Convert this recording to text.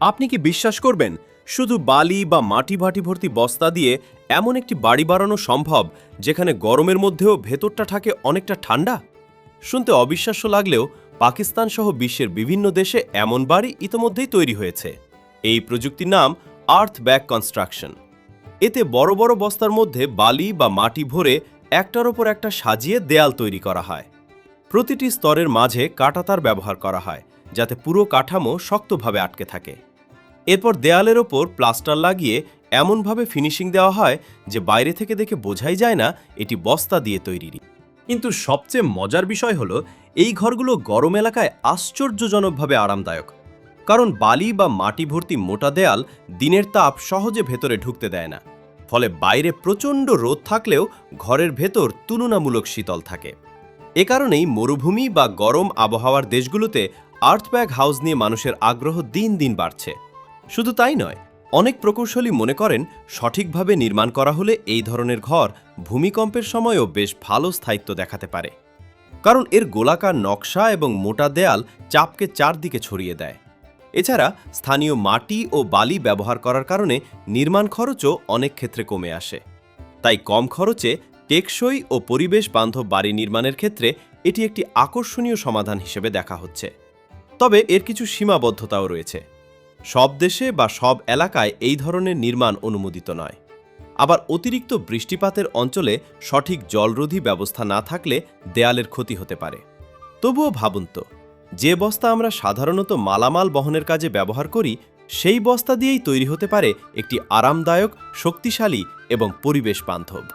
আপনি কি বিশ্বাস করবেন শুধু বালি বা মাটি ভাটি ভর্তি বস্তা দিয়ে এমন একটি বাড়ি বানানো সম্ভব যেখানে গরমের মধ্যেও ভেতরটা থাকে অনেকটা ঠান্ডা? শুনতে অবিশ্বাস্য লাগলেও পাকিস্তান সহ বিশ্বের বিভিন্ন দেশে এমন বাড়ি ইতোমধ্যেই তৈরি হয়েছে। এই প্রযুক্তির নাম আর্থ ব্যাগ কনস্ট্রাকশন। এতে বড় বড় বস্তার মধ্যে বালি বা মাটি ভরে একটার ওপর একটা সাজিয়ে দেয়াল তৈরি করা হয়। প্রতিটি স্তরের মাঝে কাঁটাতার ব্যবহার করা হয় যাতে পুরো কাঠামো শক্তভাবে আটকে থাকে। এরপর দেয়ালের ওপর প্লাস্টার লাগিয়ে এমনভাবে ফিনিশিং দেওয়া হয় যে বাইরে থেকে দেখে বোঝাই যায় না এটি বস্তা দিয়ে তৈরি। কিন্তু সবচেয়ে মজার বিষয় হলো এই ঘরগুলো গরম এলাকায় আশ্চর্যজনকভাবে আরামদায়ক, কারণ বালি বা মাটি ভর্তি মোটা দেয়াল দিনের তাপ সহজে ভেতরে ঢুকতে দেয় না। ফলে বাইরে প্রচণ্ড রোদ থাকলেও ঘরের ভেতর তুলনামূলক শীতল থাকে। এ কারণেই মরুভূমি বা গরম আবহাওয়ার দেশগুলোতে আর্থব্যাগ হাউস নিয়ে মানুষের আগ্রহ দিন দিন বাড়ছে। শুধু তাই নয়, অনেক প্রকৌশলী মনে করেন সঠিকভাবে নির্মাণ করা হলে এই ধরনের ঘর ভূমিকম্পের সময়ও বেশ ভালো স্থায়িত্ব দেখাতে পারে, কারণ এর গোলাকার নকশা এবং মোটা দেয়াল চাপকে চারদিকে ছড়িয়ে দেয়। এছাড়া স্থানীয় মাটি ও বালি ব্যবহার করার কারণে নির্মাণ খরচও অনেক ক্ষেত্রে কমে আসে। তাই কম খরচে টেকসই ও পরিবেশ বান্ধব বাড়ি নির্মাণের ক্ষেত্রে এটি একটি আকর্ষণীয় সমাধান হিসেবে দেখা হচ্ছে। তবে এর কিছু সীমাবদ্ধতাও রয়েছে। সব দেশে বা সব এলাকায় এই ধরনের নির্মাণ অনুমোদিত নয়। আবার অতিরিক্ত বৃষ্টিপাতের অঞ্চলে সঠিক জলরোধী ব্যবস্থা না থাকলে দেয়ালের ক্ষতি হতে পারে। তবুও ভাবুন তো, যে বস্তা আমরা সাধারণত মালামাল বহনের কাজে ব্যবহার করি, সেই বস্তা দিয়েই তৈরি হতে পারে একটি আরামদায়ক, শক্তিশালী এবং পরিবেশ বান্ধব